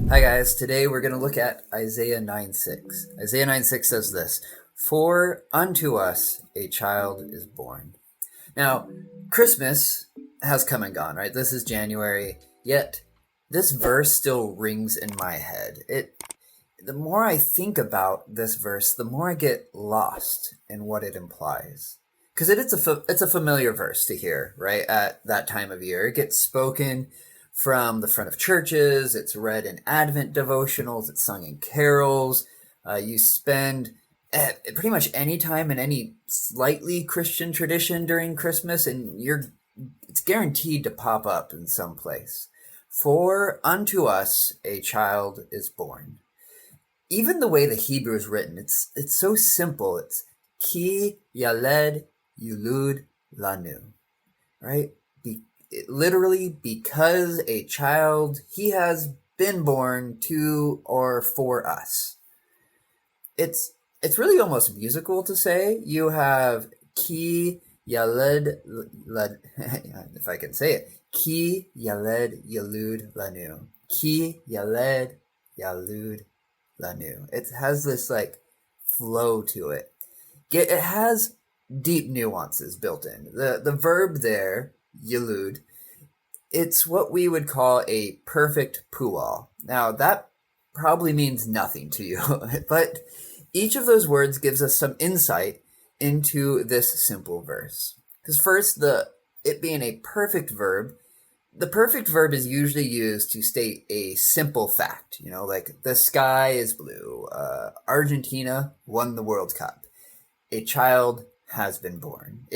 Hi guys, today we're going to look at Isaiah 9:6. Isaiah 9:6 says this, "For unto us a child is born." Now, Christmas has come and gone, right? This is January, yet this verse still rings in my head. The more I think about this verse, the more I get lost in what it implies. Because it's a familiar verse to hear, right? At that time of year, it gets spoken from the front of churches. It's read in Advent devotionals. It's sung in carols. You spend pretty much any time in any slightly Christian tradition during Christmas, and it's guaranteed to pop up in some place. For unto us a child is born. Even the way the Hebrew is written, it's so simple. It's ki yaled yulud lanu, right? Literally, because a child, he has been born to or for us. It's really almost musical to say. You have ki yaled, if I can say it, ki yaled yalud lanu, ki yaled yalud lanu. It has this like flow to it. It has deep nuances built in. The verb there, yalud, it's what we would call a perfect pual. Now that probably means nothing to you, but each of those words gives us some insight into this simple verse. Because first, it being a perfect verb, the perfect verb is usually used to state a simple fact, like the sky is blue, Argentina won the World Cup, a child has been born.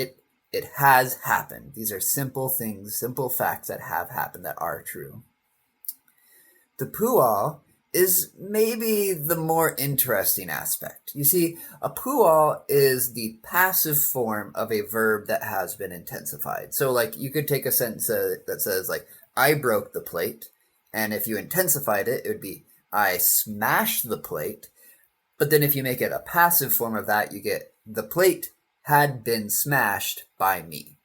It has happened. These are simple things, simple facts that have happened that are true. The pual is maybe the more interesting aspect. You see, a pual is the passive form of a verb that has been intensified. So like you could take a sentence that says like, I broke the plate. And if you intensified it, it would be, I smashed the plate. But then if you make it a passive form of that, you get, the plate had been smashed by me.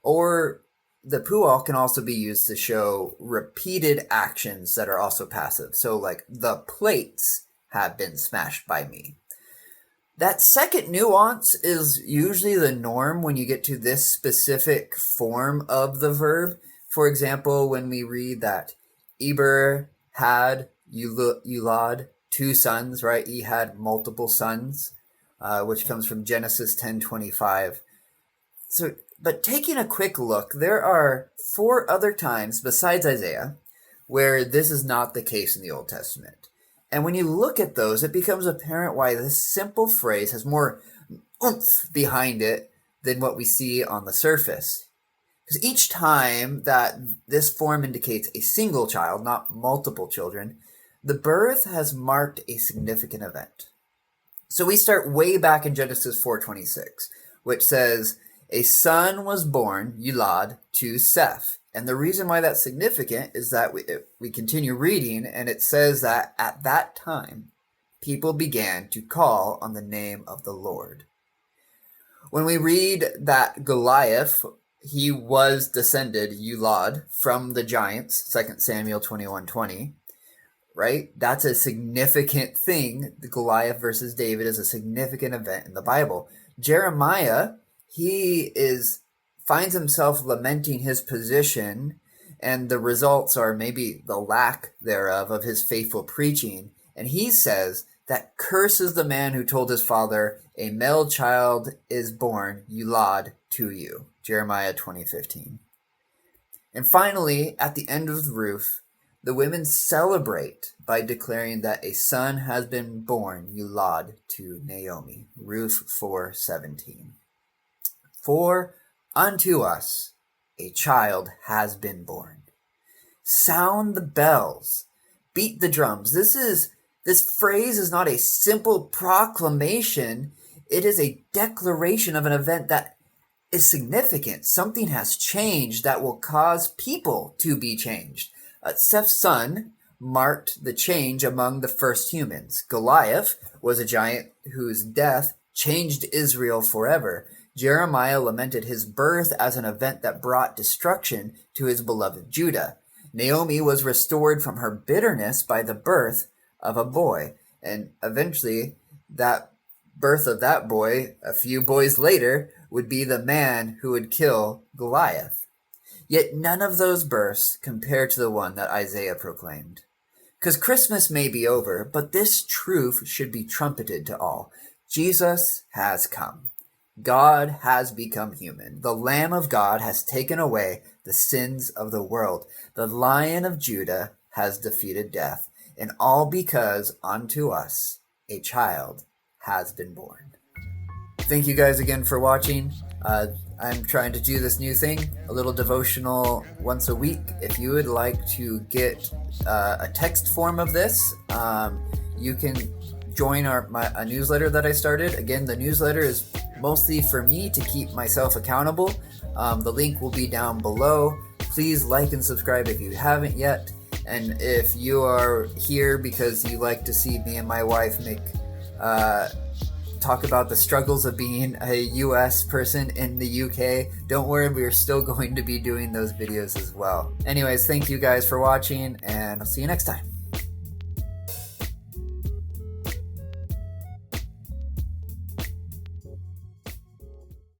Or the pual can also be used to show repeated actions that are also passive. So like, the plates have been smashed by me. That second nuance is usually the norm when you get to this specific form of the verb. For example, when we read that Eber had Yulad, two sons, right? He had multiple sons, which comes from Genesis 10:25. So, but taking a quick look, there are 4 other times besides Isaiah where this is not the case in the Old Testament. And when you look at those, it becomes apparent why this simple phrase has more oomph behind it than what we see on the surface. Because each time that this form indicates a single child, not multiple children, the birth has marked a significant event. So we start way back in Genesis 4:26, which says, a son was born, Yulad, to Seth. And the reason why that's significant is that we continue reading, and it says that at that time, people began to call on the name of the Lord. When we read that Goliath, he was descended, Yulad, from the giants, 2 Samuel 21:20, right? That's a significant thing. The Goliath versus David is a significant event in the Bible. Jeremiah, he finds himself lamenting his position, and the results are maybe the lack thereof of his faithful preaching. And he says that curses the man who told his father, a male child is born, Yulad, to you. Jeremiah 20:15. And finally, at the end of Ruth, the women celebrate by declaring that a son has been born, Yulad, to Naomi. Ruth 4:17. For unto us a child has been born. Sound the bells, beat the drums. This phrase is not a simple proclamation. It is a declaration of an event that is significant. Something has changed that will cause people to be changed. Seth's son marked the change among the first humans. Goliath was a giant whose death changed Israel forever. Jeremiah lamented his birth as an event that brought destruction to his beloved Judah. Naomi was restored from her bitterness by the birth of a boy. And eventually, that birth of that boy, a few boys later, would be the man who would kill Goliath. Yet none of those births compare to the one that Isaiah proclaimed. Because Christmas may be over, but this truth should be trumpeted to all. Jesus has come. God has become human. The Lamb of God has taken away the sins of the world. The Lion of Judah has defeated death. And all because unto us a child has been born. Thank you guys again for watching. I'm trying to do this new thing, a little devotional once a week. If you would like to get a text form of this, you can join a newsletter that I started. Again, the newsletter is mostly for me to keep myself accountable. The link will be down below. Please like and subscribe if you haven't yet. And if you are here because you like to see me and my wife talk about the struggles of being a US person in the UK, don't worry, we're still going to be doing those videos as well. Anyways, thank you guys for watching, and I'll see you next time.